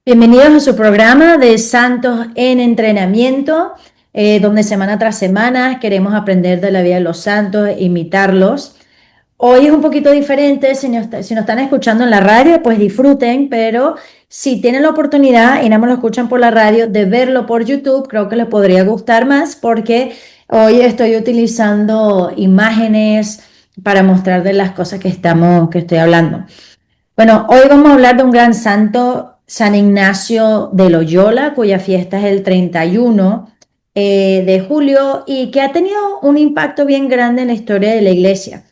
Bienvenidos a su programa de Santos en Entrenamiento, donde semana tras semana queremos aprender de la vida de los santos, imitarlos. Hoy es un poquito diferente, si nos están escuchando en la radio, pues disfruten, pero si tienen la oportunidad y no me lo escuchan por la radio, de verlo por YouTube, creo que les podría gustar más porque hoy estoy utilizando imágenes para mostrar de las cosas que estoy hablando. Bueno, hoy vamos a hablar de un gran santo, San Ignacio de Loyola, cuya fiesta es el 31 de julio y que ha tenido un impacto bien grande en la historia de la iglesia.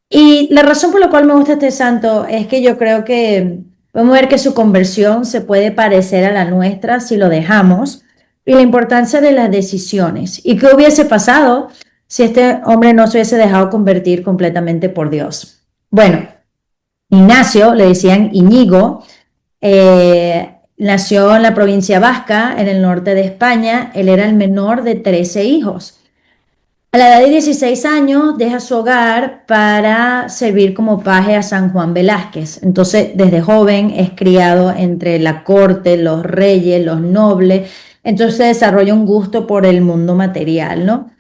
Y la razón por la cual me gusta este santo es que yo creo que podemos ver que su conversión se puede parecer a la nuestra si lo dejamos, y la importancia de las decisiones. ¿Y qué hubiese pasado si este hombre no se hubiese dejado convertir completamente por Dios? Bueno, Ignacio, le decían Iñigo, nació en la provincia vasca, en el norte de España. Él era el menor de 13 hijos. A la edad de 16 años deja su hogar para servir como paje a San Juan Velázquez. Entonces, desde joven es criado entre la corte, los reyes, los nobles. Entonces desarrolla un gusto por el mundo material, ¿no?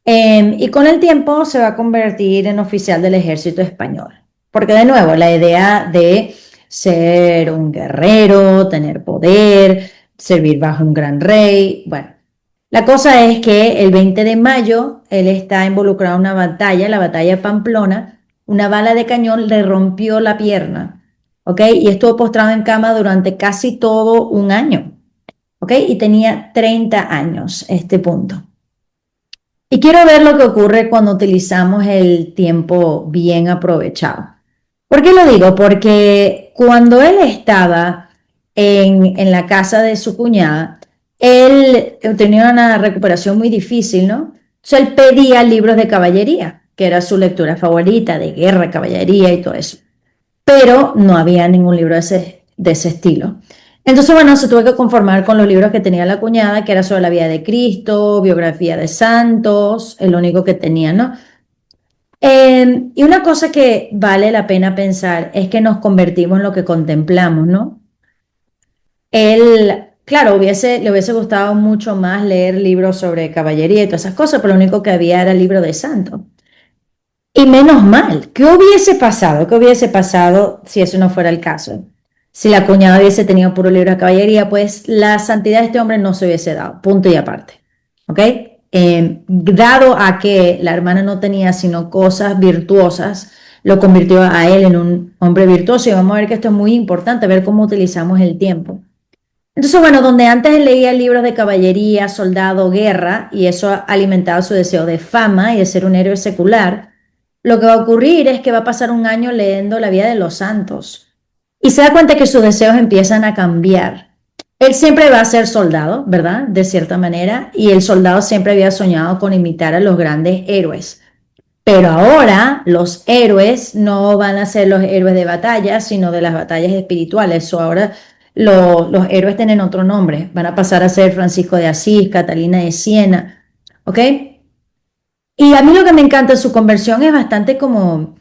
Y con el tiempo se va a convertir en oficial del ejército español. Porque de nuevo, la idea de ser un guerrero, tener poder, servir bajo un gran rey. Bueno, la cosa es que el 20 de mayo él está involucrado en una batalla, la batalla de Pamplona. Una bala de cañón le rompió la pierna, ¿ok? Y estuvo postrado en cama durante casi todo un año, ¿ok? Y tenía 30 años este punto. Y quiero ver lo que ocurre cuando utilizamos el tiempo bien aprovechado. ¿Por qué lo digo? Porque cuando él estaba en la casa de su cuñada, él tenía una recuperación muy difícil, ¿no? Entonces él pedía libros de caballería, que era su lectura favorita, de guerra, caballería y todo eso. Pero no había ningún libro de ese estilo. Entonces, bueno, se tuvo que conformar con los libros que tenía la cuñada, que era sobre la vida de Cristo, biografía de santos, el único que tenía, ¿no? Y una cosa que vale la pena pensar es que nos convertimos en lo que contemplamos, ¿no? Él, claro, le hubiese gustado mucho más leer libros sobre caballería y todas esas cosas, pero lo único que había era el libro de santos. Y menos mal, ¿qué hubiese pasado? ¿Qué hubiese pasado si eso no fuera el caso? Si la cuñada hubiese tenido puro libro de caballería, pues la santidad de este hombre no se hubiese dado, punto y aparte. ¿Ok? Dado a que la hermana no tenía sino cosas virtuosas, lo convirtió a él en un hombre virtuoso. Y vamos a ver que esto es muy importante, ver cómo utilizamos el tiempo. Entonces, bueno, donde antes él leía libros de caballería, soldado, guerra, y eso alimentaba su deseo de fama y de ser un héroe secular, lo que va a ocurrir es que va a pasar un año leyendo la vida de los santos y se da cuenta que sus deseos empiezan a cambiar. Él siempre va a ser soldado, ¿verdad? De cierta manera, y el soldado siempre había soñado con imitar a los grandes héroes. Pero ahora los héroes no van a ser los héroes de batalla, sino de las batallas espirituales. O ahora los héroes tienen otro nombre. Van a pasar a ser Francisco de Asís, Catalina de Siena. ¿Ok? Y a mí lo que me encanta de su conversión es bastante como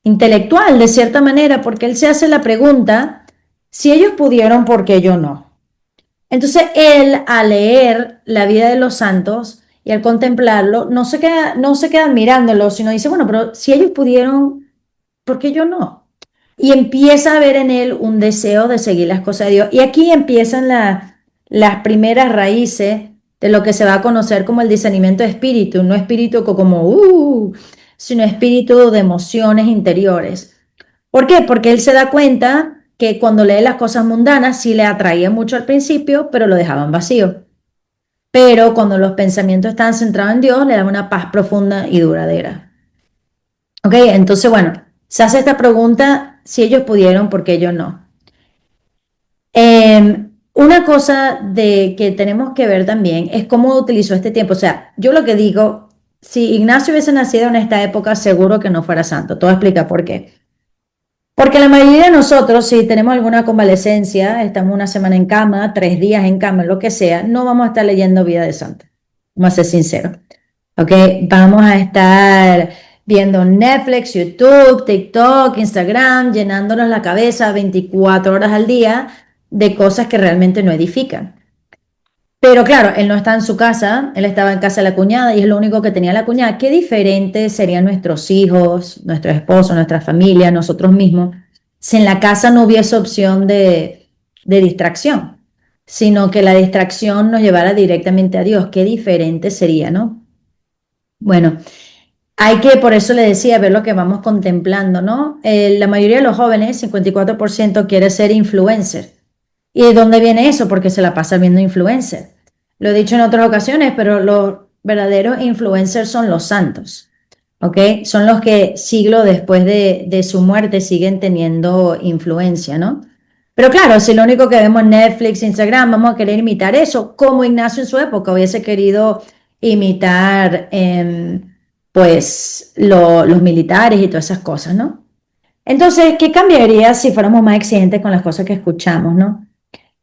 intelectual, de cierta manera, porque él se hace la pregunta, si ellos pudieron, ¿por qué yo no? Entonces él, al leer la vida de los santos y al contemplarlo, no se queda mirándolo, sino dice, bueno, pero si ellos pudieron, ¿por qué yo no? Y empieza a ver en él un deseo de seguir las cosas de Dios. Y aquí empiezan las primeras raíces de lo que se va a conocer como el discernimiento de espíritu, no espíritu sino espíritu de emociones interiores. ¿Por qué? Porque él se da cuenta que cuando lee las cosas mundanas sí le atraía mucho al principio, pero lo dejaban vacío. Pero cuando los pensamientos estaban centrados en Dios, le daba una paz profunda y duradera. Ok, entonces, bueno, se hace esta pregunta, si ellos pudieron, ¿por qué yo no? Una cosa que tenemos que ver también es cómo utilizó este tiempo. O sea, yo lo que digo, si Ignacio hubiese nacido en esta época, seguro que no fuera santo. Te voy a explicar por qué. Porque la mayoría de nosotros, si tenemos alguna convalecencia, estamos una semana en cama, 3 días en cama, lo que sea, no vamos a estar leyendo vida de santo. Vamos a ser sinceros. ¿Ok? Vamos a estar viendo Netflix, YouTube, TikTok, Instagram, llenándonos la cabeza 24 horas al día de cosas que realmente no edifican. Pero claro, él no está en su casa, él estaba en casa de la cuñada y es lo único que tenía la cuñada. Qué diferentes serían nuestros hijos, nuestro esposo, nuestra familia, nosotros mismos, si en la casa no hubiese opción de distracción, sino que la distracción nos llevara directamente a Dios. Qué diferente sería, ¿no? Bueno, hay que, por eso le decía, ver lo que vamos contemplando, ¿no? La mayoría de los jóvenes, 54%, quiere ser influencer. ¿Y de dónde viene eso? Porque se la pasa viendo influencer. Lo he dicho en otras ocasiones, pero los verdaderos influencers son los santos, ¿ok? Son los que siglo después de su muerte siguen teniendo influencia, ¿no? Pero claro, si lo único que vemos en Netflix, Instagram, vamos a querer imitar eso, como Ignacio en su época hubiese querido imitar, pues, los militares y todas esas cosas, ¿no? Entonces, ¿qué cambiaría si fuéramos más exigentes con las cosas que escuchamos, ¿no?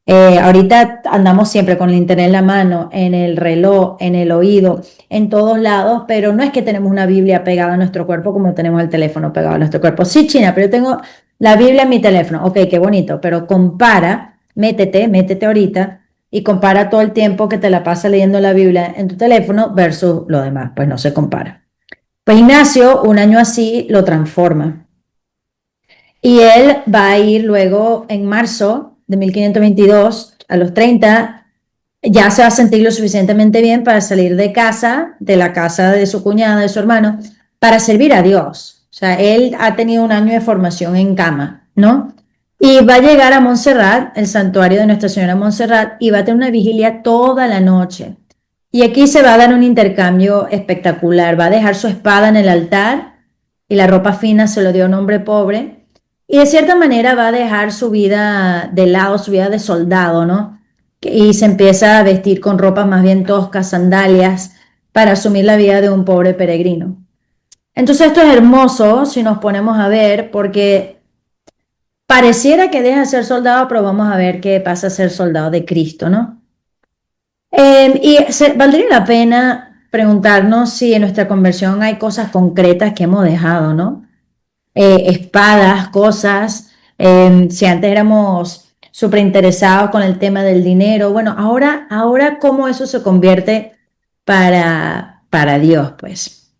Ahorita andamos siempre con el internet en la mano, en el reloj, en el oído, en todos lados, pero no es que tenemos una Biblia pegada a nuestro cuerpo como tenemos el teléfono pegado a nuestro cuerpo. Sí, China, pero yo tengo la Biblia en mi teléfono. Ok, qué bonito, pero compara, métete ahorita y compara todo el tiempo que te la pasas leyendo la Biblia en tu teléfono versus lo demás. Pues no se compara. Pues Ignacio, un año así, lo transforma. Y él va a ir luego en marzo de 1522, a los 30, ya se va a sentir lo suficientemente bien para salir de casa, de la casa de su cuñada, de su hermano, para servir a Dios. O sea, él ha tenido un año de formación en cama, ¿no? Y va a llegar a Montserrat, el santuario de Nuestra Señora Montserrat, y va a tener una vigilia toda la noche. Y aquí se va a dar un intercambio espectacular. Va a dejar su espada en el altar y la ropa fina se lo dio a un hombre pobre. Y de cierta manera va a dejar su vida de lado, su vida de soldado, ¿no? Y se empieza a vestir con ropas más bien toscas, sandalias, para asumir la vida de un pobre peregrino. Entonces esto es hermoso si nos ponemos a ver, porque pareciera que deja de ser soldado, pero vamos a ver qué pasa a ser soldado de Cristo, ¿no? Valdría la pena preguntarnos si en nuestra conversión hay cosas concretas que hemos dejado, ¿no? Espadas, cosas. Si antes éramos súper interesados con el tema del dinero, bueno, ahora cómo eso se convierte para Dios, pues.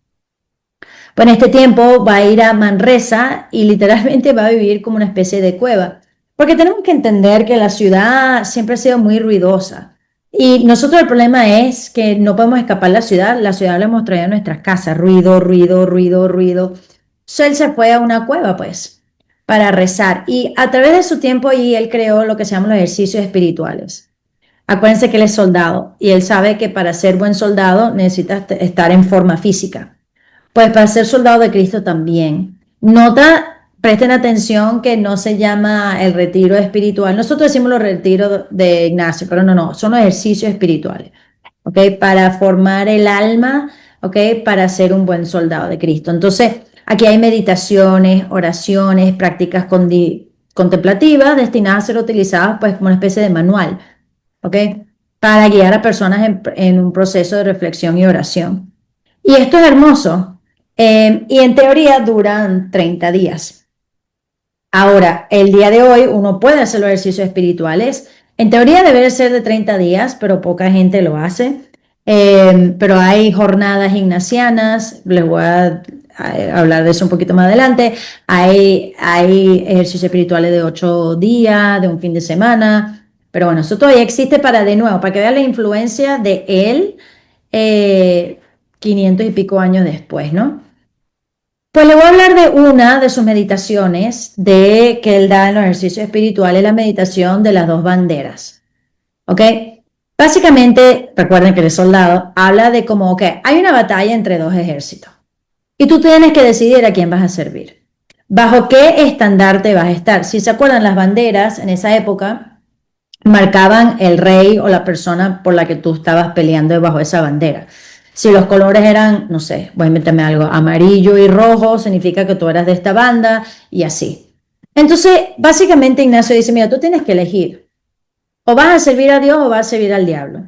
Pues en este tiempo va a ir a Manresa y literalmente va a vivir como una especie de cueva, porque tenemos que entender que la ciudad siempre ha sido muy ruidosa y nosotros el problema es que no podemos escapar la ciudad la hemos traído a nuestras casas, ruido, ruido, ruido, ruido. Entonces él se fue a una cueva, pues, para rezar y a través de su tiempo allí él creó lo que se llaman los ejercicios espirituales. Acuérdense que él es soldado y él sabe que para ser buen soldado necesita estar en forma física. Pues para ser soldado de Cristo también. Nota, presten atención que no se llama el retiro espiritual. Nosotros decimos los retiros de Ignacio, pero no, son ejercicios espirituales, ¿ok? Para formar el alma, ¿ok? Para ser un buen soldado de Cristo. Entonces, aquí hay meditaciones, oraciones, prácticas contemplativas destinadas a ser utilizadas pues como una especie de manual, ¿ok? Para guiar a personas en un proceso de reflexión y oración. Y esto es hermoso. Y en teoría duran 30 días. Ahora, el día de hoy uno puede hacer los ejercicios espirituales. En teoría debe ser de 30 días, pero poca gente lo hace. Pero hay jornadas ignacianas, les voy a hablar de eso un poquito más adelante. Hay ejercicios espirituales de 8 días, de un fin de semana. Pero bueno, eso todavía existe para, de nuevo, para que vean la influencia de él 500 y pico años después, ¿no? Pues le voy a hablar de una de sus meditaciones que él da en los ejercicios espirituales, la meditación de las dos banderas. ¿Ok? Básicamente, recuerden que el soldado habla de como que hay una batalla entre dos ejércitos y tú tienes que decidir a quién vas a servir. ¿Bajo qué estandarte vas a estar? Si se acuerdan, las banderas en esa época marcaban el rey o la persona por la que tú estabas peleando bajo esa bandera. Si los colores eran, no sé, voy a inventarme algo, amarillo y rojo, significa que tú eras de esta banda y así. Entonces, básicamente Ignacio dice, mira, tú tienes que elegir, o vas a servir a Dios o vas a servir al diablo.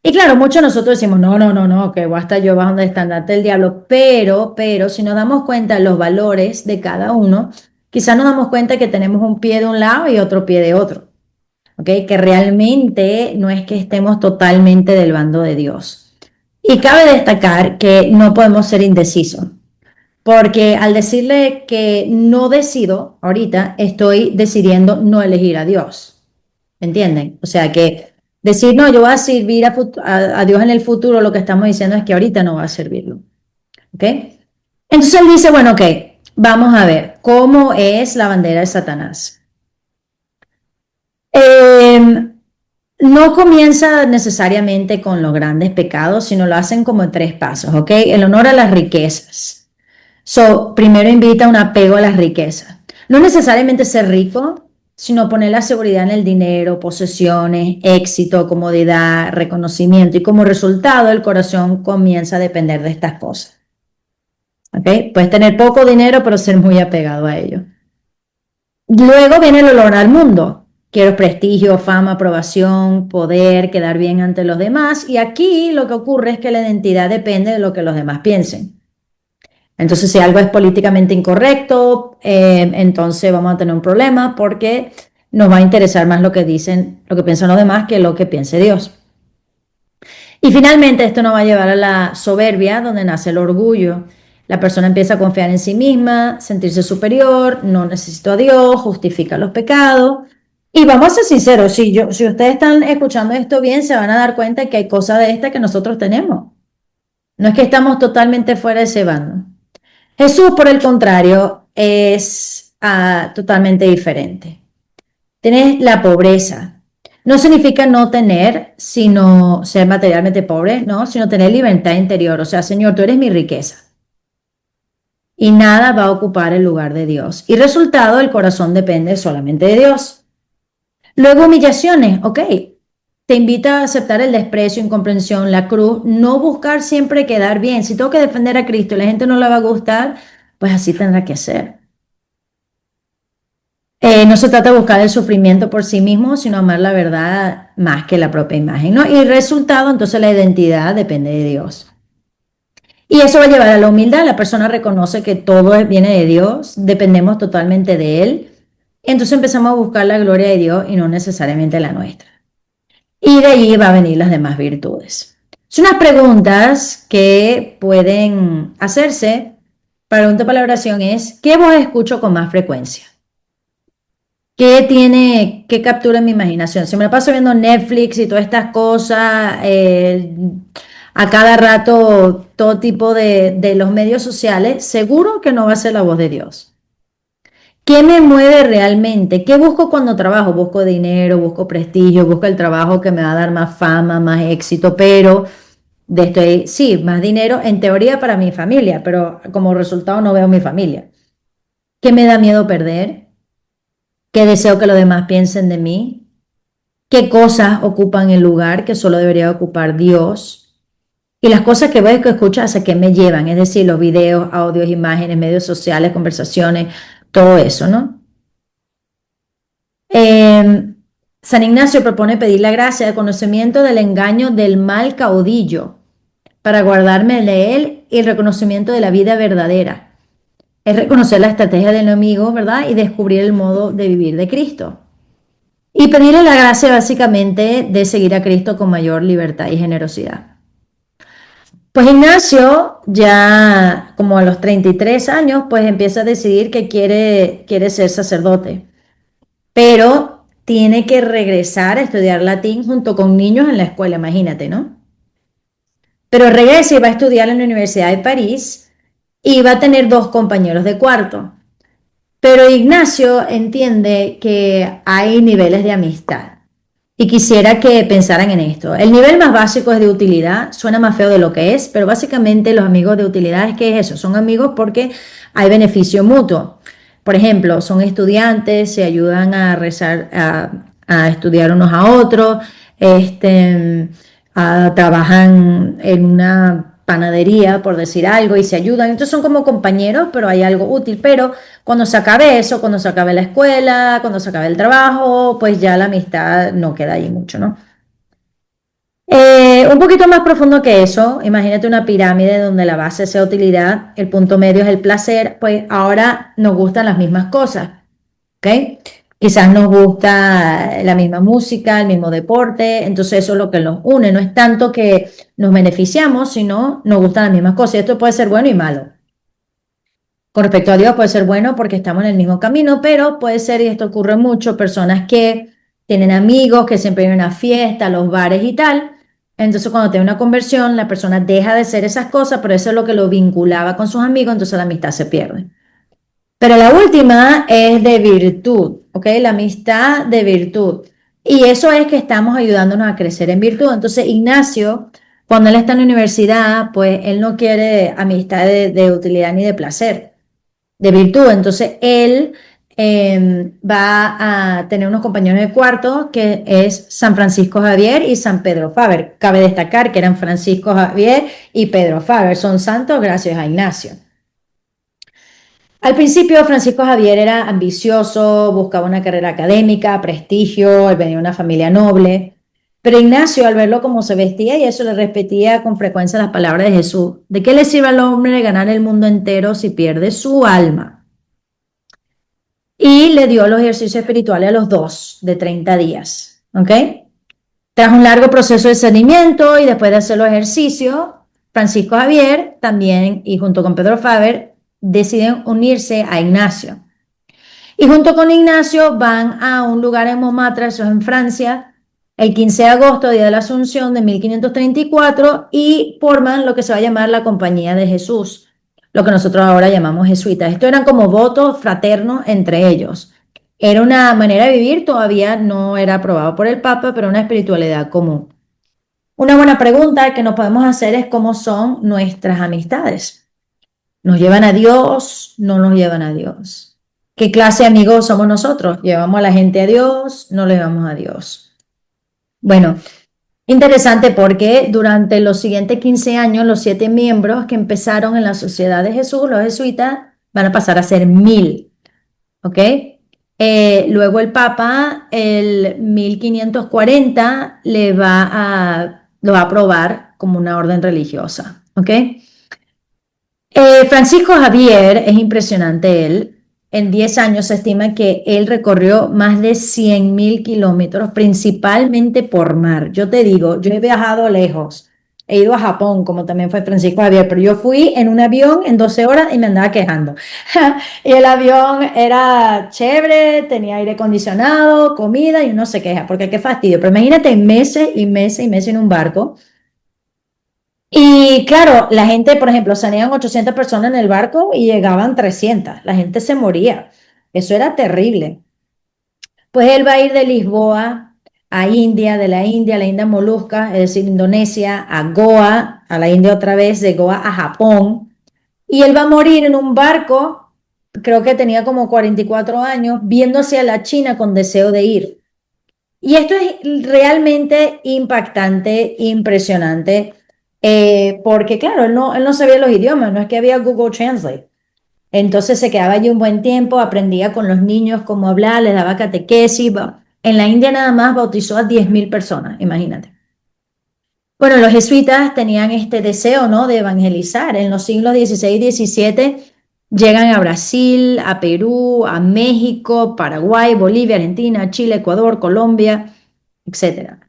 Y claro, muchos de nosotros decimos, no, que voy a estar yo bajo el estandarte del diablo, pero, si nos damos cuenta de los valores de cada uno, quizás nos damos cuenta que tenemos un pie de un lado y otro pie de otro. ¿ok? Que realmente no es que estemos totalmente del bando de Dios. Y cabe destacar que no podemos ser indecisos, porque al decirle que no decido ahorita, estoy decidiendo no elegir a Dios. ¿Entienden? O sea que decir, no, yo voy a servir a Dios en el futuro, lo que estamos diciendo es que ahorita no va a servirlo. ¿Ok? Entonces él dice, bueno, ok, vamos a ver, ¿cómo es la bandera de Satanás? Eh, no comienza necesariamente con los grandes pecados, sino lo hacen como en tres pasos, ¿ok? El honor a las riquezas. So, primero invita a un apego a las riquezas. No necesariamente ser rico, sino poner la seguridad en el dinero, posesiones, éxito, comodidad, reconocimiento. Y como resultado, el corazón comienza a depender de estas cosas. ¿Ok? Puedes tener poco dinero, pero ser muy apegado a ello. Luego viene el olor al mundo. Quiero prestigio, fama, aprobación, poder, quedar bien ante los demás. Y aquí lo que ocurre es que la identidad depende de lo que los demás piensen. Entonces, si algo es políticamente incorrecto, entonces vamos a tener un problema porque nos va a interesar más lo que dicen, lo que piensan los demás que lo que piense Dios. Y finalmente, esto nos va a llevar a la soberbia, donde nace el orgullo. La persona empieza a confiar en sí misma, sentirse superior, no necesito a Dios, justifica los pecados. Y vamos a ser sinceros, si ustedes están escuchando esto bien, se van a dar cuenta que hay cosas de estas que nosotros tenemos. No es que estamos totalmente fuera de ese bando. Jesús, por el contrario, es totalmente diferente. Tienes la pobreza. No significa no tener, sino ser materialmente pobre, ¿no? Sino tener libertad interior. O sea, Señor, tú eres mi riqueza. Y nada va a ocupar el lugar de Dios. Y resultado, el corazón depende solamente de Dios. Luego, humillaciones, ok. Te invita a aceptar el desprecio, incomprensión, la cruz, no buscar siempre quedar bien. Si tengo que defender a Cristo y la gente no le va a gustar, pues así tendrá que ser. No se trata de buscar el sufrimiento por sí mismo, sino amar la verdad más que la propia imagen, ¿no? Y el resultado, entonces la identidad depende de Dios. Y eso va a llevar a la humildad. La persona reconoce que todo viene de Dios, dependemos totalmente de Él. Entonces empezamos a buscar la gloria de Dios y no necesariamente la nuestra. Y de allí va a venir las demás virtudes. Son unas preguntas que pueden hacerse. Pregunta para la oración es, ¿qué voz escucho con más frecuencia? ¿Qué captura mi imaginación? Si me la paso viendo Netflix y todas estas cosas, a cada rato todo tipo de los medios sociales, seguro que no va a ser la voz de Dios. ¿Qué me mueve realmente? ¿Qué busco cuando trabajo? Busco dinero, busco prestigio, busco el trabajo que me va a dar más fama, más éxito, pero sí, más dinero en teoría para mi familia, pero como resultado no veo mi familia. ¿Qué me da miedo perder? ¿Qué deseo que los demás piensen de mí? ¿Qué cosas ocupan el lugar que solo debería ocupar Dios? Y las cosas que veo y que escuchas a qué me llevan, es decir, los videos, audios, imágenes, medios sociales, conversaciones, todo eso, ¿no? Eh, San Ignacio propone pedir la gracia de conocimiento del engaño del mal caudillo para guardarme de él y el reconocimiento de la vida verdadera. Es reconocer la estrategia del enemigo, ¿verdad? Y descubrir el modo de vivir de Cristo. Y pedirle la gracia básicamente de seguir a Cristo con mayor libertad y generosidad. Pues Ignacio, ya como a los 33 años, pues empieza a decidir que quiere ser sacerdote, pero tiene que regresar a estudiar latín junto con niños en la escuela, imagínate, ¿no? Pero regresa y va a estudiar en la Universidad de París y va a tener dos compañeros de cuarto. Pero Ignacio entiende que hay niveles de amistad y quisiera que pensaran en esto. El nivel más básico es de utilidad, suena más feo de lo que es, pero básicamente los amigos de utilidad es que es eso, son amigos porque hay beneficio mutuo. Por ejemplo, son estudiantes, se ayudan a rezar, a estudiar unos a otros, trabajan en una panadería, por decir algo, y se ayudan. Entonces son como compañeros, pero hay algo útil. Pero cuando se acabe eso, cuando se acabe la escuela, cuando se acabe el trabajo, pues ya la amistad no queda ahí mucho, ¿no? Un poquito más profundo que eso, imagínate una pirámide donde la base sea utilidad, el punto medio es el placer, pues ahora nos gustan las mismas cosas, ¿ok? Quizás nos gusta la misma música, el mismo deporte, entonces eso es lo que nos une. No es tanto que nos beneficiamos, sino nos gustan las mismas cosas. Y esto puede ser bueno y malo. Con respecto a Dios puede ser bueno porque estamos en el mismo camino, pero puede ser, y esto ocurre mucho, personas que tienen amigos, que siempre vienen a fiestas, a los bares y tal. Entonces cuando tiene una conversión, la persona deja de hacer esas cosas, pero eso es lo que lo vinculaba con sus amigos, entonces la amistad se pierde. Pero la última es de virtud, ¿ok? La amistad de virtud. Y eso es que estamos ayudándonos a crecer en virtud. Entonces, Ignacio, cuando él está en la universidad, pues él no quiere amistad de utilidad ni de placer, de virtud. Entonces, él va a tener unos compañeros de cuarto que es San Francisco Javier y San Pedro Faber. Cabe destacar que eran Francisco Javier y Pedro Faber. Son santos gracias a Ignacio. Al principio, Francisco Javier era ambicioso, buscaba una carrera académica, prestigio, él venía de una familia noble, pero Ignacio, al verlo cómo se vestía y eso, le repetía con frecuencia las palabras de Jesús: ¿de qué le sirve al hombre ganar el mundo entero si pierde su alma? Y le dio los ejercicios espirituales a los dos, de 30 días, ¿ok? Tras un largo proceso de seguimiento y después de hacer los ejercicios, Francisco Javier también, y junto con Pedro Faber, deciden unirse a Ignacio. Y junto con Ignacio van a un lugar en Montmartre, eso es en Francia, el 15 de agosto, día de la Asunción de 1534, y forman lo que se va a llamar la Compañía de Jesús, lo que nosotros ahora llamamos jesuitas. Esto eran como votos fraternos entre ellos. Era una manera de vivir, todavía no era aprobado por el Papa, pero una espiritualidad común. Una buena pregunta que nos podemos hacer es cómo son nuestras amistades. ¿Nos llevan a Dios? ¿No nos llevan a Dios? ¿Qué clase de amigos somos nosotros? ¿Llevamos a la gente a Dios? ¿No le llevamos a Dios? Bueno, interesante porque durante los siguientes 15 años, los 7 miembros que empezaron en la Sociedad de Jesús, los jesuitas, van a pasar a ser 1000, ¿ok? Luego el Papa, el 1540, lo va a aprobar como una orden religiosa, ¿ok? Francisco Javier, es impresionante él. En 10 años se estima que él recorrió más de 100.000 kilómetros, principalmente por mar. Yo te digo, yo he viajado lejos. He ido a Japón, como también fue Francisco Javier, pero yo fui en un avión en 12 horas y me andaba quejando. Y el avión era chévere, tenía aire acondicionado, comida y uno se queja, porque qué fastidio. Pero imagínate meses y meses y meses en un barco. Y claro, la gente, por ejemplo, salían 800 personas en el barco y llegaban 300. La gente se moría. Eso era terrible. Pues él va a ir de Lisboa a India, de la India a la India Molusca, es decir, Indonesia, a Goa, a la India otra vez, de Goa a Japón. Y él va a morir en un barco, creo que tenía como 44 años, viendo hacia la China con deseo de ir. Y esto es realmente impactante, impresionante, porque claro, él no sabía los idiomas, no es que había Google Translate. Entonces se quedaba allí un buen tiempo, aprendía con los niños cómo hablar, les daba catequesis. En la India nada más bautizó a 10.000 personas, imagínate. Bueno, los jesuitas tenían este deseo, ¿no?, de evangelizar. En los siglos XVI y XVII llegan a Brasil, a Perú, a México, Paraguay, Bolivia, Argentina, Chile, Ecuador, Colombia, etcétera.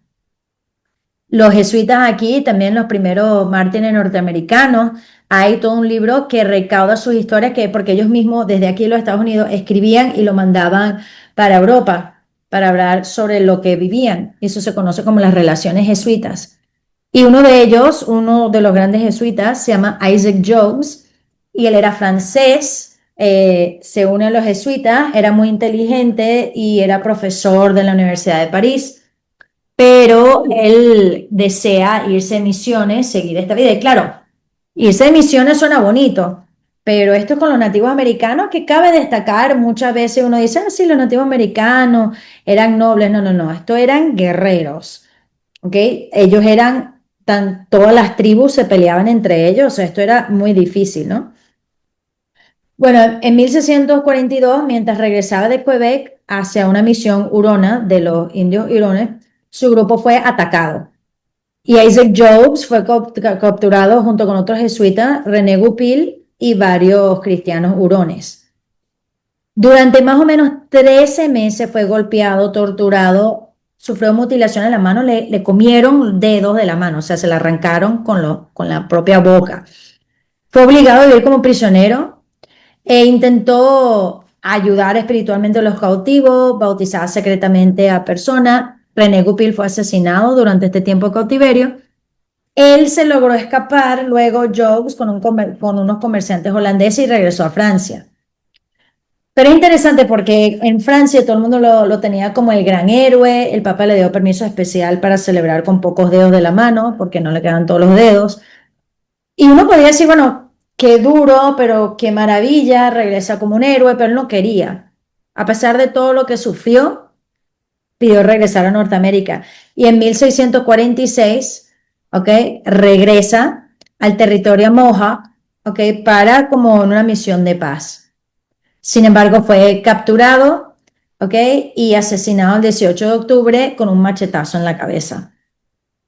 Los jesuitas aquí, también los primeros mártires norteamericanos, hay todo un libro que recauda sus historias, porque ellos mismos desde aquí en los Estados Unidos escribían y lo mandaban para Europa para hablar sobre lo que vivían. Eso se conoce como las relaciones jesuitas. Y uno de ellos, uno de los grandes jesuitas, se llama Isaac Jogues, y él era francés, se une a los jesuitas, era muy inteligente y era profesor de la Universidad de París, pero él desea irse de misiones, seguir esta vida. Y claro, irse de misiones suena bonito, pero esto es con los nativos americanos, que cabe destacar, muchas veces uno dice, ah, sí, los nativos americanos eran nobles. No, no, no, esto eran guerreros, ¿ok? Ellos eran, todas las tribus se peleaban entre ellos, o sea, esto era muy difícil, ¿no? Bueno, en 1642, mientras regresaba de Quebec hacia una misión hurona de los indios hurones, su grupo fue atacado. Y Isaac Jogues fue capturado junto con otros jesuitas, René Goupil y varios cristianos hurones. Durante más o menos 13 meses fue golpeado, torturado, sufrió mutilación en la mano, le comieron dedos de la mano, o sea, se la arrancaron con la propia boca. Fue obligado a vivir como prisionero e intentó ayudar espiritualmente a los cautivos, bautizar secretamente a personas. René Goupil fue asesinado durante este tiempo de cautiverio. Él se logró escapar, luego Jobs con unos comerciantes holandeses y regresó a Francia. Pero es interesante porque en Francia todo el mundo lo tenía como el gran héroe, el Papa le dio permiso especial para celebrar con pocos dedos de la mano, porque no le quedan todos los dedos. Y uno podría decir, bueno, qué duro, pero qué maravilla, regresa como un héroe, pero él no quería. A pesar de todo lo que sufrió, pidió regresar a Norteamérica. Y en 1646, ¿ok? Regresa al territorio Moja, ¿ok? Para como una misión de paz. Sin embargo, fue capturado, ¿ok? Y asesinado el 18 de octubre con un machetazo en la cabeza.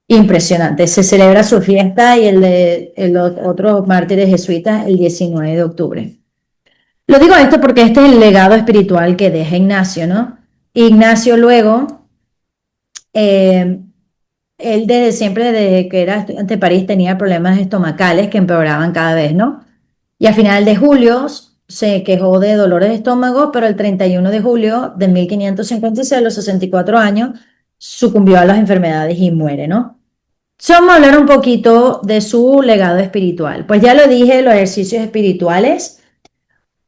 Impresionante. Se celebra su fiesta y el de los otros mártires jesuitas el 19 de octubre. Lo digo esto porque este es el legado espiritual que deja Ignacio, ¿no? Ignacio luego, eh, él desde siempre, desde que era estudiante de París, tenía problemas estomacales que empeoraban cada vez, ¿no? Y a final de julio se quejó de dolores de estómago, pero el 31 de julio de 1556, a los 64 años, sucumbió a las enfermedades y muere, ¿no? Vamos a hablar un poquito de su legado espiritual. Pues ya lo dije, los ejercicios espirituales,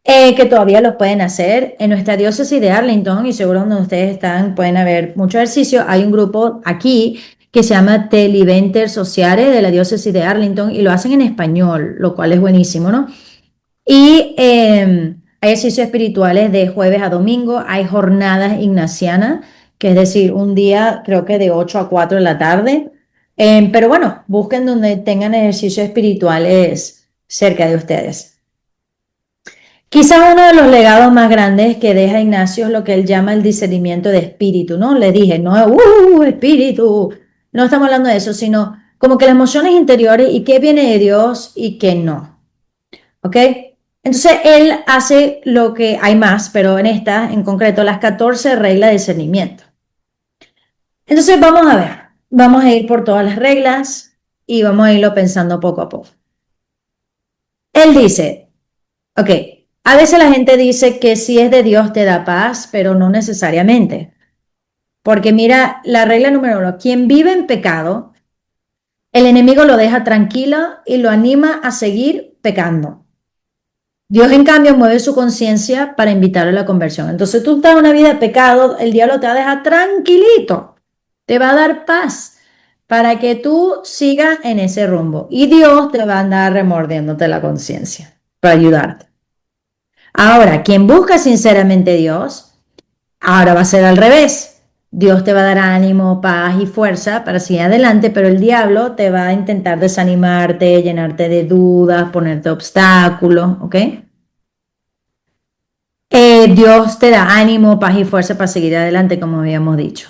que todavía los pueden hacer. En nuestra diócesis de Arlington, y seguro donde ustedes están, pueden haber mucho ejercicio. Hay un grupo aquí que se llama Teliventer Sociare de la diócesis de Arlington y lo hacen en español, lo cual es buenísimo, ¿no? Y hay ejercicios espirituales de jueves a domingo, hay jornadas ignacianas, que es decir, un día creo que de 8 a 4 de la tarde. Pero bueno, busquen donde tengan ejercicios espirituales cerca de ustedes. Quizás uno de los legados más grandes que deja Ignacio es lo que él llama el discernimiento de espíritu, ¿no? Le dije, no, espíritu, no estamos hablando de eso, sino como que las emociones interiores y qué viene de Dios y qué no. ¿Ok? Entonces él hace lo que hay más, pero en esta, en concreto, las 14 reglas de discernimiento. Entonces vamos a ver, vamos a ir por todas las reglas y vamos a irlo pensando poco a poco. Él dice, ok, a veces la gente dice que si es de Dios te da paz, pero no necesariamente. Porque mira, la regla número 1, quien vive en pecado, el enemigo lo deja tranquilo y lo anima a seguir pecando. Dios, en cambio, mueve su conciencia para invitarlo a la conversión. Entonces tú estás en una vida de pecado, el diablo te va a dejar tranquilito, te va a dar paz para que tú sigas en ese rumbo. Y Dios te va a andar remordiéndote la conciencia para ayudarte. Ahora, quien busca sinceramente a Dios, ahora va a ser al revés. Dios te va a dar ánimo, paz y fuerza para seguir adelante, pero el diablo te va a intentar desanimarte, llenarte de dudas, ponerte obstáculos, ¿ok? Dios te da ánimo, paz y fuerza para seguir adelante, como habíamos dicho.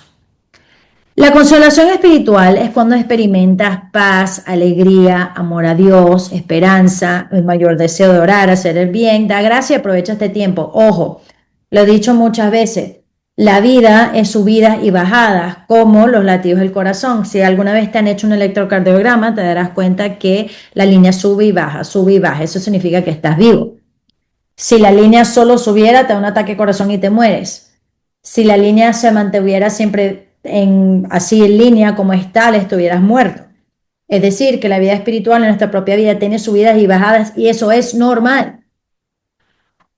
La consolación espiritual es cuando experimentas paz, alegría, amor a Dios, esperanza, el mayor deseo de orar, hacer el bien, da gracia y aprovecha este tiempo. Ojo, lo he dicho muchas veces, la vida es subidas y bajadas, como los latidos del corazón. Si alguna vez te han hecho un electrocardiograma, te darás cuenta que la línea sube y baja, sube y baja. Eso significa que estás vivo. Si la línea solo subiera, te da un ataque de corazón y te mueres. Si la línea se mantuviera siempre así en línea como está, estuvieras muerto. Es decir, que la vida espiritual en nuestra propia vida tiene subidas y bajadas y eso es normal.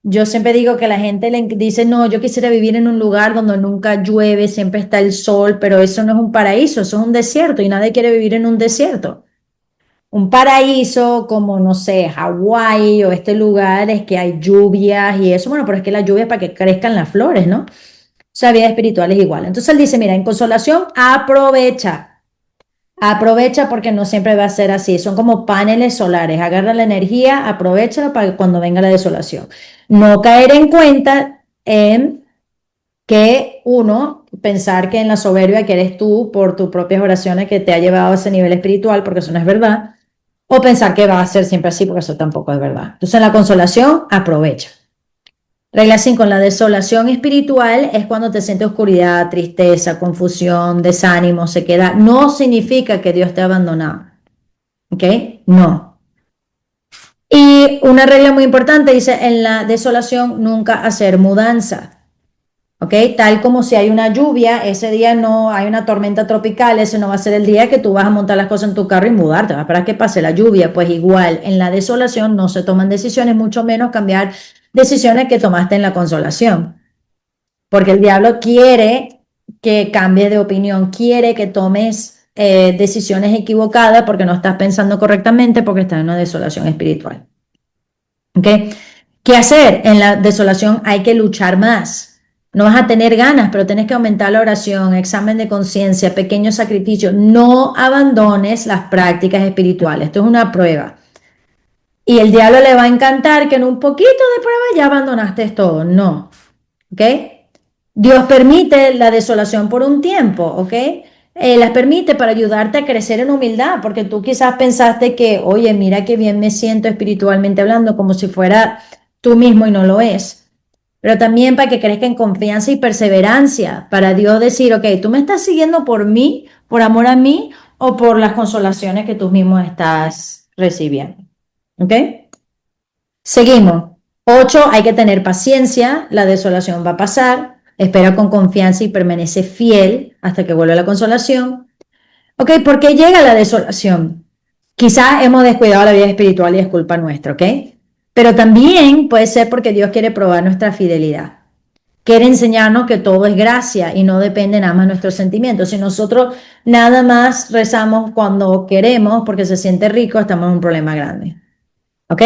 Yo siempre digo que la gente le dice, no, yo quisiera vivir en un lugar donde nunca llueve, siempre está el sol, pero eso no es un paraíso, eso es un desierto y nadie quiere vivir en un desierto. Un paraíso como, no sé, Hawái o este lugar es que hay lluvias y eso, bueno, pero es que la lluvia es para que crezcan las flores, ¿no? O sea, vida espiritual es igual. Entonces él dice, mira, en consolación, aprovecha porque no siempre va a ser así, son como paneles solares, agarra la energía, aprovecha para cuando venga la desolación. No caer en cuenta en que uno, pensar que en la soberbia que eres tú por tus propias oraciones que te ha llevado a ese nivel espiritual, porque eso no es verdad. O pensar que va a ser siempre así, porque eso tampoco es verdad. Entonces, en la consolación, aprovecha. Regla 5, la desolación espiritual es cuando te sientes oscuridad, tristeza, confusión, desánimo, sequedad. No significa que Dios te ha abandonado, ¿ok? No. Y una regla muy importante dice, en la desolación nunca hacer mudanza, ¿ok? Tal como si hay una lluvia, ese día no hay una tormenta tropical, ese no va a ser el día que tú vas a montar las cosas en tu carro y mudarte, vas a esperar que pase la lluvia. Pues igual, en la desolación no se toman decisiones, mucho menos cambiar decisiones que tomaste en la consolación. Porque el diablo quiere que cambies de opinión, quiere que tomes decisiones equivocadas porque no estás pensando correctamente, porque estás en una desolación espiritual. ¿Ok? ¿Qué hacer? En la desolación hay que luchar más. No vas a tener ganas, pero tienes que aumentar la oración, examen de conciencia, pequeños sacrificios. No abandones las prácticas espirituales. Esto es una prueba. Y el diablo le va a encantar que en un poquito de prueba ya abandonaste todo. No. ¿Ok? Dios permite la desolación por un tiempo, ¿ok? Las permite para ayudarte a crecer en humildad, porque tú quizás pensaste que, oye, mira qué bien me siento espiritualmente hablando, como si fuera tú mismo y no lo es. Pero también para que crezca en confianza y perseverancia, para Dios decir, ok, tú me estás siguiendo por mí, por amor a mí, o por las consolaciones que tú mismo estás recibiendo, ¿ok? Seguimos. 8, hay que tener paciencia, la desolación va a pasar, espera con confianza y permanece fiel hasta que vuelva la consolación. Ok, ¿por qué llega la desolación? Quizás hemos descuidado la vida espiritual y es culpa nuestra, ¿ok? Pero también puede ser porque Dios quiere probar nuestra fidelidad. Quiere enseñarnos que todo es gracia y no depende nada más de nuestros sentimientos. Si nosotros nada más rezamos cuando queremos porque se siente rico, estamos en un problema grande, ¿ok?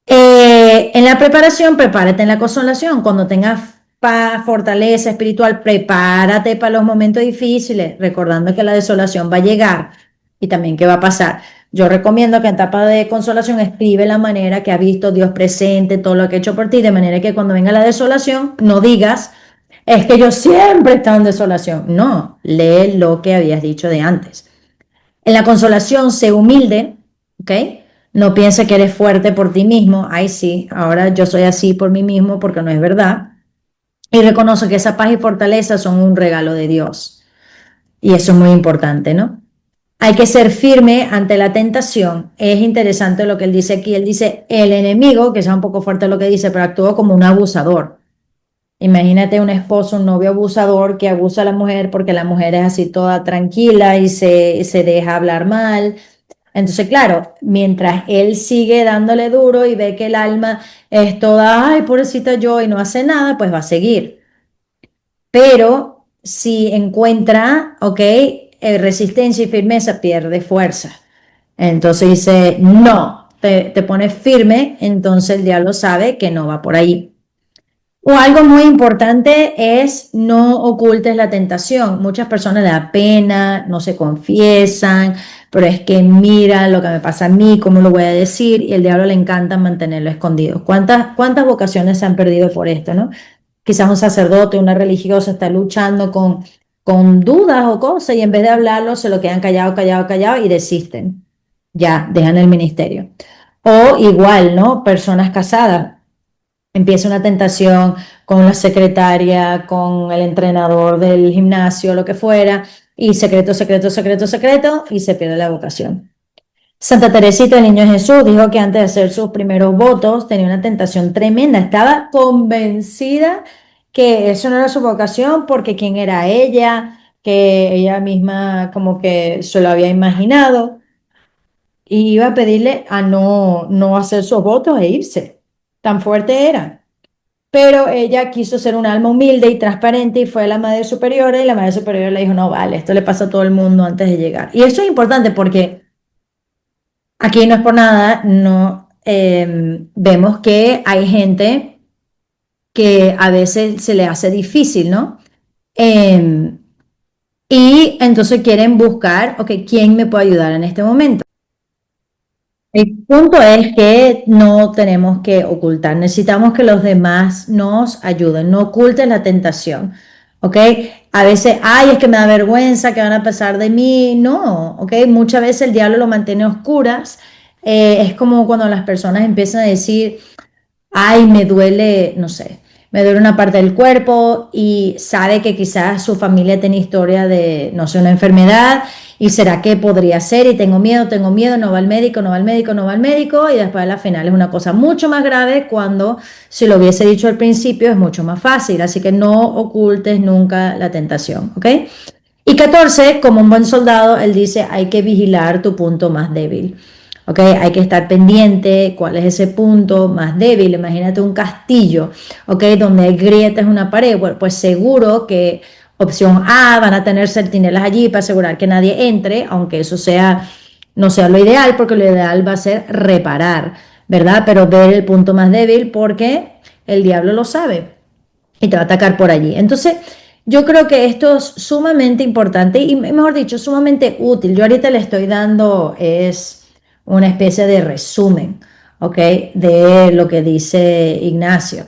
En la preparación, prepárate en la consolación. Cuando tengas paz, fortaleza espiritual, prepárate para los momentos difíciles, recordando que la desolación va a llegar y también qué va a pasar. Yo recomiendo que en etapa de consolación escribe la manera que ha visto Dios presente, todo lo que ha hecho por ti, de manera que cuando venga la desolación no digas, es que yo siempre he estado en desolación. No, lee lo que habías dicho de antes. En la consolación, sé humilde, ¿ok? No piense que eres fuerte por ti mismo. Ay, sí, ahora yo soy así por mí mismo porque no es verdad. Y reconoce que esa paz y fortaleza son un regalo de Dios. Y eso es muy importante, ¿no? Hay que ser firme ante la tentación. Es interesante lo que él dice aquí. Él dice, el enemigo, que es un poco fuerte lo que dice, pero actúa como un abusador. Imagínate un esposo, un novio abusador que abusa a la mujer porque la mujer es así toda tranquila y se deja hablar mal. Entonces, claro, mientras él sigue dándole duro y ve que el alma es toda, ay, pobrecita yo, y no hace nada, pues va a seguir. Pero si encuentra, ok, resistencia y firmeza, pierde fuerza. Entonces dice, no, te pones firme, entonces el diablo sabe que no va por ahí. O algo muy importante es no ocultes la tentación. Muchas personas le da pena, no se confiesan, pero es que mira lo que me pasa a mí, cómo lo voy a decir, y el diablo le encanta mantenerlo escondido. ¿Cuántas vocaciones se han perdido por esto, no? Quizás un sacerdote, una religiosa está luchando con dudas o cosas y en vez de hablarlo se lo quedan callado, callado, callado y desisten. Ya, dejan el ministerio. O igual, ¿no? Personas casadas empieza una tentación con la secretaria, con el entrenador del gimnasio, lo que fuera, y secreto, secreto, secreto, secreto, y se pierde la vocación. Santa Teresita, el Niño Jesús, dijo que antes de hacer sus primeros votos tenía una tentación tremenda, estaba convencida que eso no era su vocación porque quién era ella, que ella misma como que se lo había imaginado, y iba a pedirle a no hacer sus votos e irse. Tan fuerte era. Pero ella quiso ser un alma humilde y transparente y fue a la madre superiora y la madre superiora le dijo, no, vale, esto le pasa a todo el mundo antes de llegar. Y eso es importante porque aquí no es por nada, no vemos que hay gente que a veces se le hace difícil, ¿no? Eh, y entonces quieren buscar, ok, ¿quién me puede ayudar en este momento? El punto es que no tenemos que ocultar, necesitamos que los demás nos ayuden, no oculten la tentación, ¿ok? A veces, ay, es que me da vergüenza, que van a pasar de mí, no, ¿ok? Muchas veces el diablo lo mantiene a oscuras, es como cuando las personas empiezan a decir, ay, me duele, no sé, me duele una parte del cuerpo y sabe que quizás su familia tiene historia de, no sé, una enfermedad y será que podría ser y tengo miedo, no va al médico, no va al médico, no va al médico y después a la final es una cosa mucho más grave cuando si lo hubiese dicho al principio es mucho más fácil, así que no ocultes nunca la tentación, ¿ok? Y 14, como un buen soldado, él dice, hay que vigilar tu punto más débil. ¿Ok? Hay que estar pendiente cuál es ese punto más débil. Imagínate un castillo, ¿ok? Donde hay grietas en una pared. Bueno, pues seguro que opción A van a tener centinelas allí para asegurar que nadie entre, aunque eso sea, no sea lo ideal, porque lo ideal va a ser reparar, ¿verdad? Pero ver el punto más débil porque el diablo lo sabe y te va a atacar por allí. Entonces, yo creo que esto es sumamente importante y, mejor dicho, sumamente útil. Yo ahorita le estoy dando es una especie de resumen, ¿ok? De lo que dice Ignacio.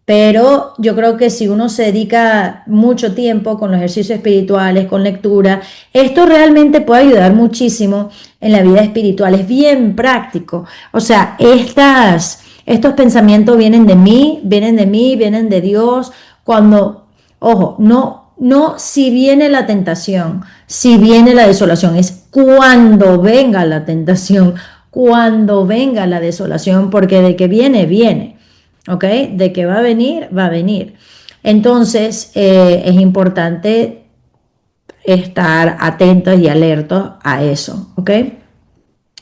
Pero yo creo que si uno se dedica mucho tiempo con los ejercicios espirituales, con lectura, esto realmente puede ayudar muchísimo en la vida espiritual. Es bien práctico. O sea, estos pensamientos vienen de mí, vienen de Dios. Cuando, ojo, no si viene la tentación, si viene la desolación, es cuando venga la tentación, cuando venga la desolación, porque de que viene, viene, ¿ok? De que va a venir, va a venir. Entonces, es importante estar atentos y alertos a eso, ¿ok?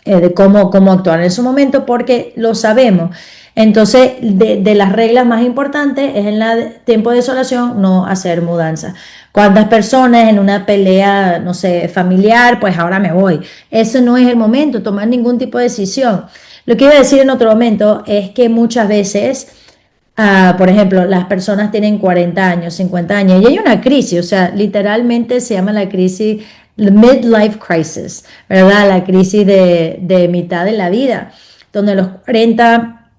De cómo actuar en ese momento porque lo sabemos. Entonces, de las reglas más importantes es en el tiempo de desolación no hacer mudanza. ¿Cuántas personas en una pelea, no sé, familiar, pues ahora me voy? Ese no es el momento, tomar ningún tipo de decisión. Lo que iba a decir en otro momento es que muchas veces por ejemplo, las personas tienen 40 años, 50 años y hay una crisis, o sea, literalmente se llama la crisis, the midlife crisis, ¿verdad? La crisis de mitad de la vida, donde los 40,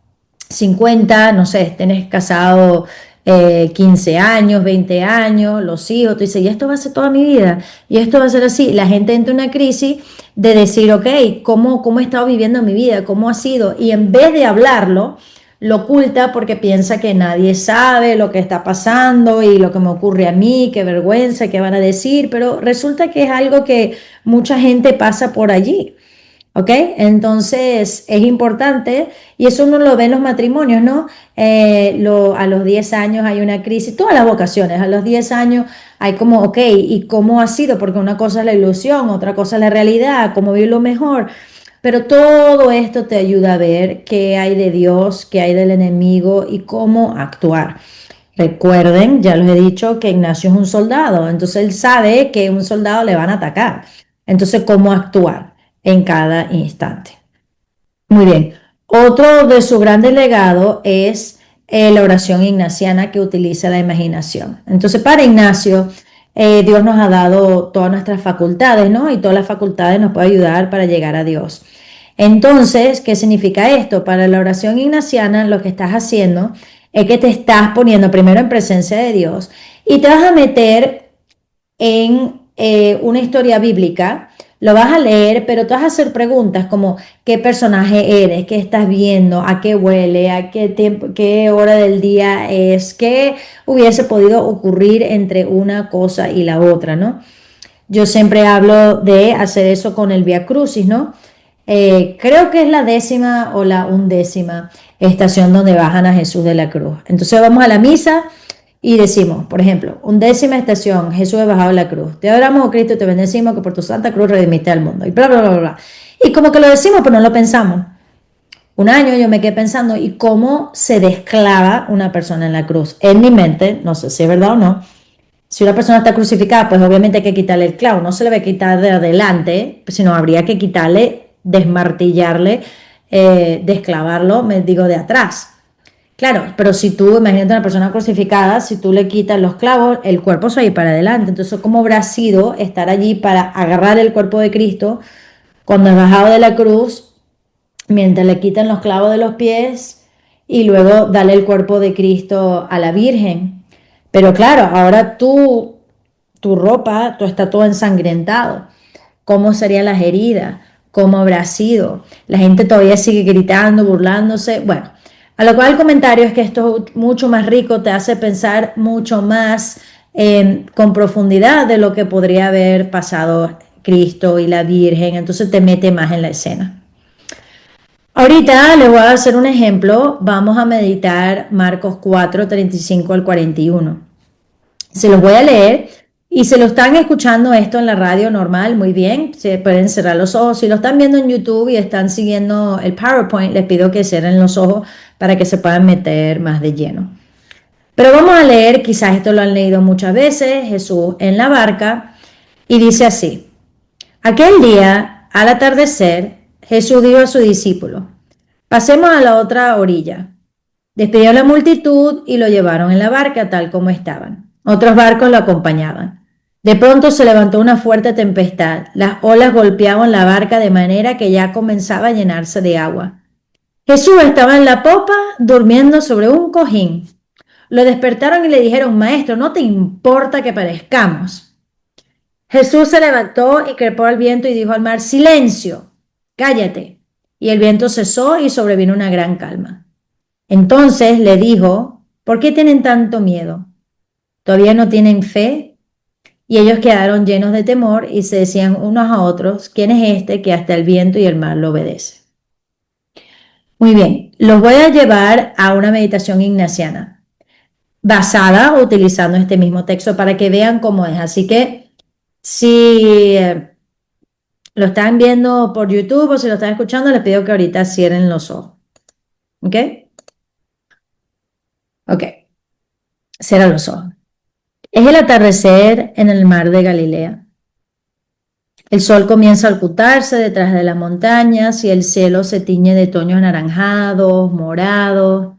50, no sé, tenés casado 15 años, 20 años, los hijos, tú dices, y esto va a ser toda mi vida, y esto va a ser así. La gente entra en una crisis de decir, ok, ¿cómo he estado viviendo mi vida? ¿Cómo ha sido? Y en vez de hablarlo, lo oculta porque piensa que nadie sabe lo que está pasando y lo que me ocurre a mí, qué vergüenza, qué van a decir, pero resulta que es algo que mucha gente pasa por allí. ¿Ok? Entonces es importante, y eso uno lo ve en los matrimonios, ¿no? A los 10 años hay una crisis, todas las vocaciones, a los 10 años hay como, ok, ¿y cómo ha sido? Porque una cosa es la ilusión, otra cosa es la realidad, cómo vivirlo mejor. Pero todo esto te ayuda a ver qué hay de Dios, qué hay del enemigo y cómo actuar. Recuerden, ya les he dicho que Ignacio es un soldado, entonces él sabe que un soldado le van a atacar. Entonces, ¿cómo actuar en cada instante? Muy bien. Otro de sus grandes legados es la oración ignaciana que utiliza la imaginación. Entonces, para Ignacio, Dios nos ha dado todas nuestras facultades, ¿no? Y todas las facultades nos pueden ayudar para llegar a Dios. Entonces, ¿qué significa esto? Para la oración ignaciana, lo que estás haciendo es que te estás poniendo primero en presencia de Dios y te vas a meter en una historia bíblica, lo vas a leer, pero te vas a hacer preguntas como qué personaje eres, qué estás viendo, a qué huele, a qué tiempo, qué hora del día es, qué hubiese podido ocurrir entre una cosa y la otra, ¿no? Yo siempre hablo de hacer eso con el Vía Crucis, ¿no? Creo que es la 10ª o la 11ª estación donde bajan a Jesús de la cruz. Entonces vamos a la misa y decimos, por ejemplo, 11ª estación, Jesús es bajado de la cruz. Te adoramos, oh Cristo, y te bendecimos que por tu santa cruz redimiste al mundo. Y bla, bla, bla, bla. Y como que lo decimos, pero no lo pensamos. Un año yo me quedé pensando, ¿y cómo se desclava una persona en la cruz? En mi mente, no sé si es verdad o no, si una persona está crucificada, pues obviamente hay que quitarle el clavo, no se le va a quitar de adelante, sino habría que quitarle, desmartillarle, desclavarlo, me digo, de atrás. Claro, pero si tú, imagínate una persona crucificada, si tú le quitas los clavos, el cuerpo se va a ir para adelante. Entonces, ¿cómo habrá sido estar allí para agarrar el cuerpo de Cristo cuando es bajado de la cruz, mientras le quitan los clavos de los pies y luego darle el cuerpo de Cristo a la Virgen? Pero claro, ahora tu ropa, tú está todo ensangrentado. ¿Cómo serían las heridas? ¿Cómo habrá sido? La gente todavía sigue gritando, burlándose. Bueno, A lo cual el comentario es que esto es mucho más rico, te hace pensar mucho más con profundidad de lo que podría haber pasado Cristo y la Virgen, entonces te mete más en la escena. Ahorita les voy a hacer un ejemplo, vamos a meditar Marcos 4, 35 al 41. Se los voy a leer y si lo están escuchando esto en la radio normal, muy bien, se pueden cerrar los ojos. Si lo están viendo en YouTube y están siguiendo el PowerPoint, les pido que cierren los ojos para que se puedan meter más de lleno. Pero vamos a leer, quizás esto lo han leído muchas veces, Jesús en la barca, y dice así: aquel día, al atardecer, Jesús dijo a sus discípulos: pasemos a la otra orilla. Despidió a la multitud y lo llevaron en la barca tal como estaban. Otros barcos lo acompañaban. De pronto se levantó una fuerte tempestad. Las olas golpeaban la barca de manera que ya comenzaba a llenarse de agua. Jesús estaba en la popa durmiendo sobre un cojín. Lo despertaron y le dijeron: maestro, ¿no te importa que perezcamos? Jesús se levantó y crepó al viento y dijo al mar: silencio, cállate. Y el viento cesó y sobrevino una gran calma. Entonces le dijo: ¿por qué tienen tanto miedo? ¿Todavía no tienen fe? Y ellos quedaron llenos de temor y se decían unos a otros: ¿quién es este que hasta el viento y el mar lo obedece? Muy bien, los voy a llevar a una meditación ignaciana, basada utilizando este mismo texto para que vean cómo es. Así que si lo están viendo por YouTube o si lo están escuchando, les pido que ahorita cierren los ojos. ¿Ok? Ok, cierren los ojos. Es el atardecer en el mar de Galilea. El sol comienza a ocultarse detrás de las montañas y el cielo se tiñe de tonos anaranjados, morados.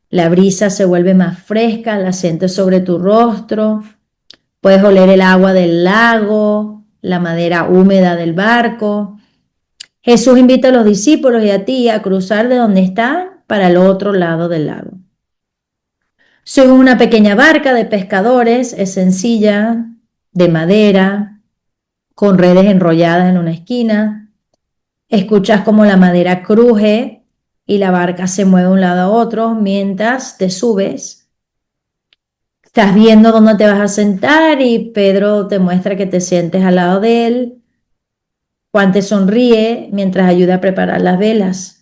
La brisa se vuelve más fresca, la sientes sobre tu rostro. Puedes oler el agua del lago, la madera húmeda del barco. Jesús invita a los discípulos y a ti a cruzar de donde están para el otro lado del lago. Suben una pequeña barca de pescadores, es sencilla, de madera, con redes enrolladas en una esquina. Escuchas como la madera cruje y la barca se mueve de un lado a otro mientras te subes. Estás viendo dónde te vas a sentar y Pedro te muestra que te sientes al lado de él. Juan te sonríe mientras ayuda a preparar las velas.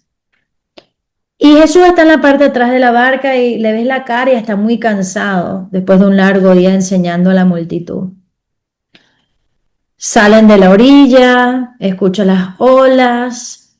Y Jesús está en la parte de atrás de la barca y le ves la cara y está muy cansado después de un largo día enseñando a la multitud. Salen de la orilla, escuchan las olas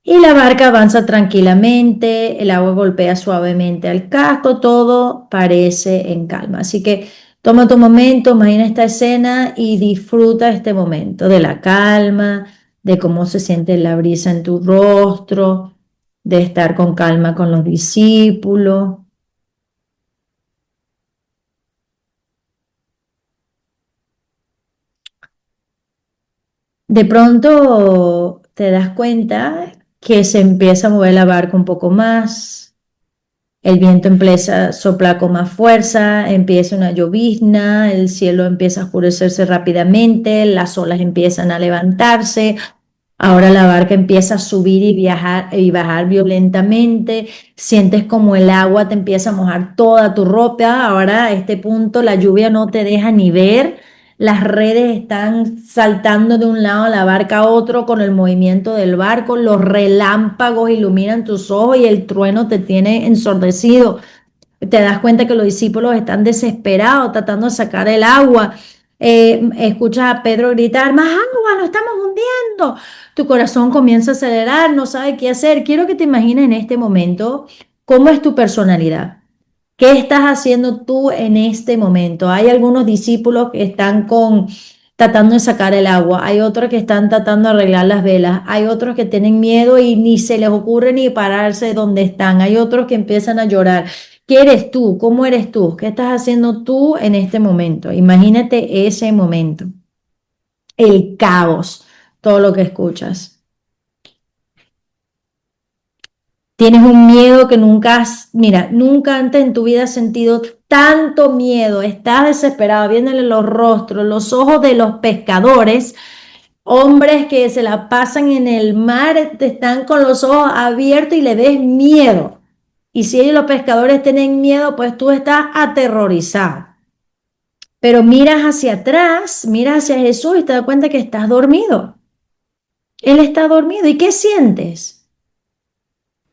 y la barca avanza tranquilamente, el agua golpea suavemente al casco, todo parece en calma. Así que toma tu momento, imagina esta escena y disfruta este momento de la calma, de cómo se siente la brisa en tu rostro, de estar con calma con los discípulos. De pronto te das cuenta que se empieza a mover la barca un poco más, el viento empieza a soplar con más fuerza, empieza una llovizna, el cielo empieza a oscurecerse rápidamente, las olas empiezan a levantarse. Ahora la barca empieza a subir y bajar violentamente, sientes como el agua te empieza a mojar toda tu ropa. Ahora a este punto la lluvia no te deja ni ver, las redes están saltando de un lado de la barca a otro con el movimiento del barco, los relámpagos iluminan tus ojos y el trueno te tiene ensordecido. Te das cuenta que los discípulos están desesperados tratando de sacar el agua. Escuchas a Pedro gritar: más agua, nos estamos hundiendo. Tu corazón comienza a acelerar, no sabes qué hacer. Quiero que te imagines en este momento cómo es tu personalidad. ¿Qué estás haciendo tú en este momento? Hay algunos discípulos que están tratando de sacar el agua, hay otros que están tratando de arreglar las velas, hay otros que tienen miedo y ni se les ocurre ni pararse donde están, hay otros que empiezan a llorar. ¿Qué eres tú? ¿Cómo eres tú? ¿Qué estás haciendo tú en este momento? Imagínate ese momento, el caos, todo lo que escuchas. Tienes un miedo que nunca antes en tu vida has sentido tanto miedo, estás desesperado, viéndole los rostros, los ojos de los pescadores Hombres que se la pasan en el mar, te están con los ojos abiertos y le ves miedo. Y si ellos los pescadores tienen miedo, pues tú estás aterrorizado. Pero miras hacia atrás, miras hacia Jesús y te das cuenta que estás dormido. Él está dormido. ¿Y qué sientes?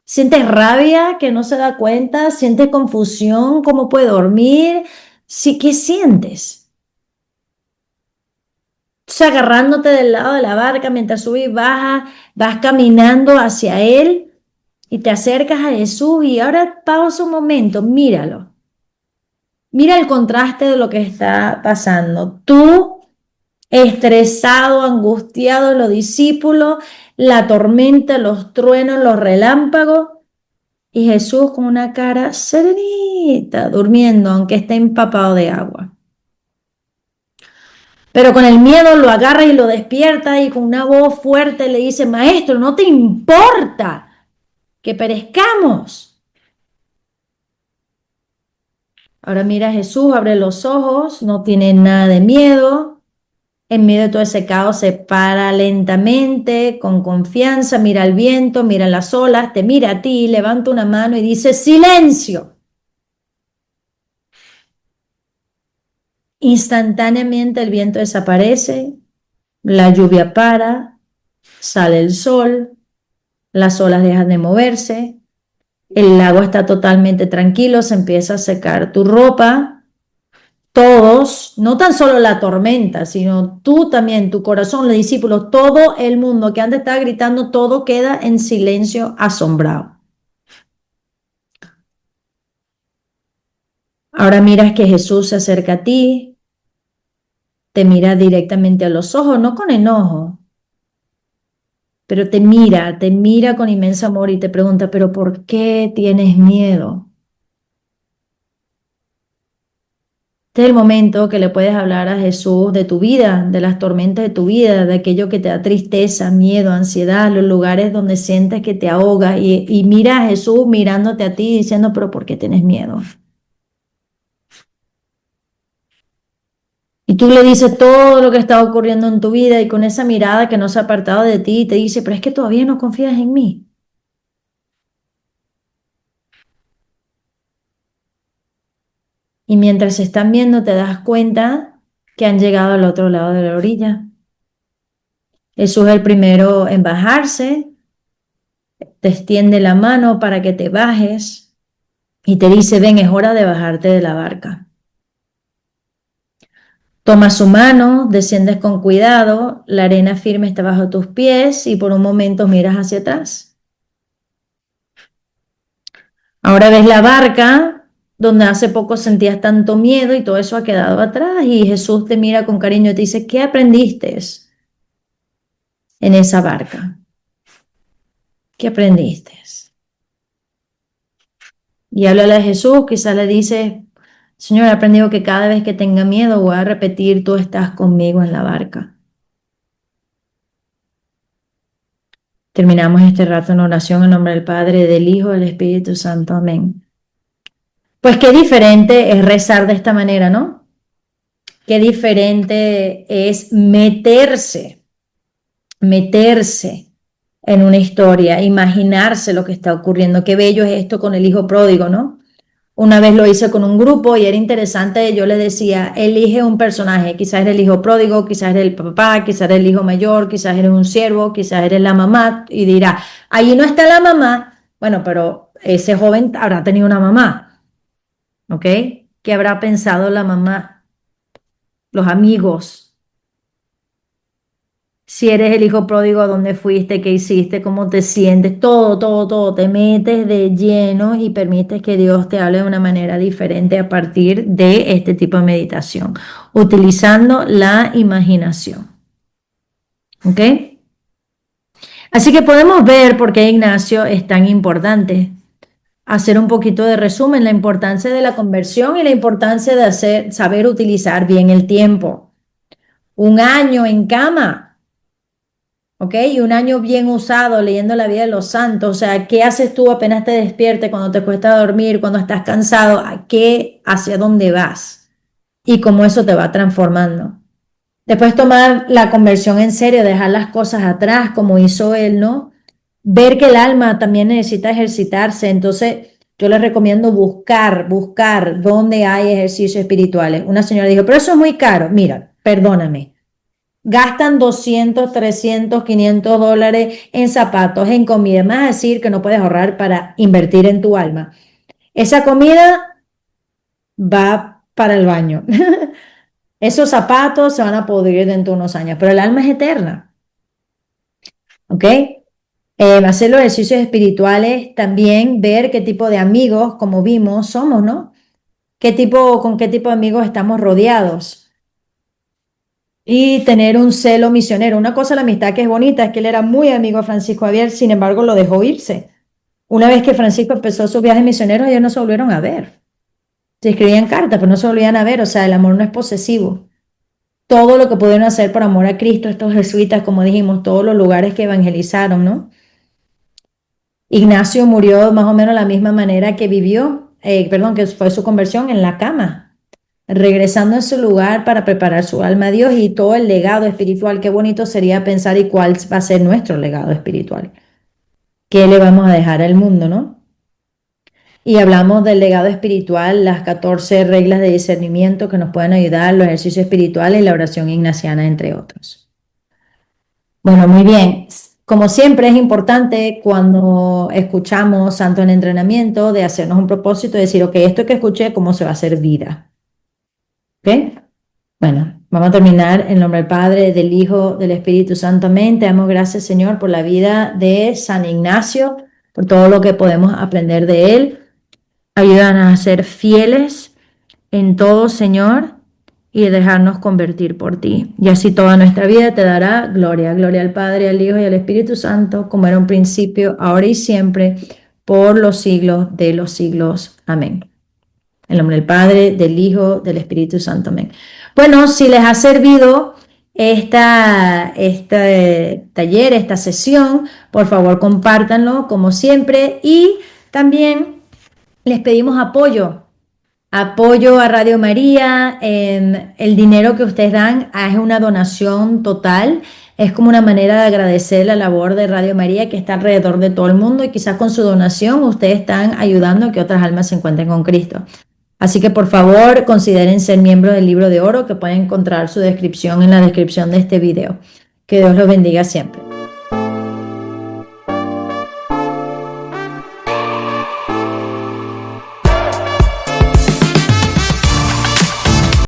¿Sientes rabia que no se da cuenta? ¿Sientes confusión? ¿Cómo puede dormir? Sí, ¿qué sientes? Entonces, agarrándote del lado de la barca mientras subes y bajas, vas caminando hacia Él y te acercas a Jesús y ahora pausa un momento, míralo. Mira el contraste de lo que está pasando. Tú estresado, angustiado, los discípulos, la tormenta, los truenos, los relámpagos, y Jesús con una cara serenita, durmiendo, aunque esté empapado de agua. Pero con el miedo lo agarra y lo despierta y con una voz fuerte le dice, Maestro, ¿no te importa que perezcamos? Ahora mira a Jesús, abre los ojos, no tiene nada de miedo. En medio de todo ese caos se para lentamente, con confianza, mira al viento, mira las olas, te mira a ti, levanta una mano y dice, silencio. Instantáneamente el viento desaparece, la lluvia para, sale el sol, las olas dejan de moverse, el lago está totalmente tranquilo, se empieza a secar tu ropa. Todos, no tan solo la tormenta, sino tú también, tu corazón, los discípulos, todo el mundo que antes estaba gritando, todo queda en silencio asombrado. Ahora miras que Jesús se acerca a ti, te mira directamente a los ojos, no con enojo, pero te mira con inmenso amor y te pregunta, ¿pero por qué tienes miedo? Este es el momento que le puedes hablar a Jesús de tu vida, de las tormentas de tu vida, de aquello que te da tristeza, miedo, ansiedad, los lugares donde sientes que te ahoga y mira a Jesús mirándote a ti diciendo, pero ¿por qué tienes miedo? Y tú le dices todo lo que está ocurriendo en tu vida y con esa mirada que no se ha apartado de ti te dice, pero es que todavía no confías en mí. Y mientras se están viendo te das cuenta que han llegado al otro lado de la orilla. Jesús es el primero en bajarse, te extiende la mano para que te bajes y te dice, ven, es hora de bajarte de la barca. Tomas su mano, desciendes con cuidado, la arena firme está bajo tus pies y por un momento miras hacia atrás. Ahora ves la barca donde hace poco sentías tanto miedo y todo eso ha quedado atrás y Jesús te mira con cariño y te dice, ¿qué aprendiste en esa barca? ¿Qué aprendiste? Y háblale a Jesús, quizás le dice, Señor, he aprendido que cada vez que tenga miedo voy a repetir, tú estás conmigo en la barca. Terminamos este rato en oración en nombre del Padre, del Hijo, del Espíritu Santo. Amén. Pues qué diferente es rezar de esta manera, ¿no? Qué diferente es meterse en una historia, imaginarse lo que está ocurriendo. Qué bello es esto con el hijo pródigo, ¿no? Una vez lo hice con un grupo y era interesante, yo les decía, elige un personaje, quizás eres el hijo pródigo, quizás eres el papá, quizás eres el hijo mayor, quizás eres un siervo, quizás eres la mamá, y dirá, ahí no está la mamá, bueno, pero ese joven habrá tenido una mamá, ¿ok? ¿Qué habrá pensado la mamá? Los amigos. Si eres el hijo pródigo, ¿a dónde fuiste? ¿Qué hiciste? ¿Cómo te sientes? Todo. Te metes de lleno y permites que Dios te hable de una manera diferente a partir de este tipo de meditación, utilizando la imaginación. ¿Ok? Así que podemos ver por qué Ignacio es tan importante. Hacer un poquito de resumen, la importancia de la conversión y la importancia de saber utilizar bien el tiempo. Un año en cama. ¿Ok? Y un año bien usado leyendo la vida de los santos. O sea, ¿qué haces tú apenas te despiertes, cuando te cuesta dormir, cuando estás cansado? ¿A qué, hacia dónde vas? Y cómo eso te va transformando. Después tomar la conversión en serio, dejar las cosas atrás como hizo él, ¿no? Ver que el alma también necesita ejercitarse. Entonces, yo les recomiendo buscar dónde hay ejercicios espirituales. Una señora dijo, pero eso es muy caro. Mira, perdóname. Gastan 200, 300, $500 en zapatos, en comida. Me vas a decir que no puedes ahorrar para invertir en tu alma. Esa comida va para el baño. Esos zapatos se van a podrir dentro de unos años, pero el alma es eterna, ¿ok? Hacer los ejercicios espirituales, también ver qué tipo de amigos, como vimos, somos, ¿no? Con qué tipo de amigos estamos rodeados. Y tener un celo misionero. Una cosa, la amistad que es bonita, es que él era muy amigo de Francisco Javier, sin embargo, lo dejó irse. Una vez que Francisco empezó sus viajes misioneros, ellos no se volvieron a ver. Se escribían cartas, pero no se volvían a ver. O sea, el amor no es posesivo. Todo lo que pudieron hacer por amor a Cristo, estos jesuitas, como dijimos, todos los lugares que evangelizaron, ¿no? Ignacio murió más o menos la misma manera que vivió, perdón, que fue su conversión en la cama, regresando a su lugar para preparar su alma a Dios y todo el legado espiritual. Qué bonito sería pensar y cuál va a ser nuestro legado espiritual. ¿Qué le vamos a dejar al mundo, no? Y hablamos del legado espiritual, las 14 reglas de discernimiento que nos pueden ayudar, los ejercicios espirituales y la oración ignaciana, entre otros. Bueno, muy bien. Como siempre es importante cuando escuchamos Santo en Entrenamiento de hacernos un propósito y decir, ok, esto que escuché, ¿cómo se va a hacer vida? ¿Ok? Bueno, vamos a terminar en nombre del Padre, del Hijo, del Espíritu Santo. Amén. Te damos gracias, Señor, por la vida de San Ignacio, por todo lo que podemos aprender de él. Ayúdanos a ser fieles en todo, Señor, y dejarnos convertir por ti. Y así toda nuestra vida te dará gloria. Gloria al Padre, al Hijo y al Espíritu Santo, como era un principio, ahora y siempre, por los siglos de los siglos. Amén. En nombre del Padre, del Hijo, del Espíritu Santo. Amén. Bueno, si les ha servido este taller, esta sesión, por favor compártanlo como siempre y también les pedimos apoyo a Radio María. El dinero que ustedes dan es una donación total. Es como una manera de agradecer la labor de Radio María que está alrededor de todo el mundo y quizás con su donación ustedes están ayudando a que otras almas se encuentren con Cristo. Así que por favor consideren ser miembros del Libro de Oro, que pueden encontrar su descripción en la descripción de este video. Que Dios los bendiga siempre.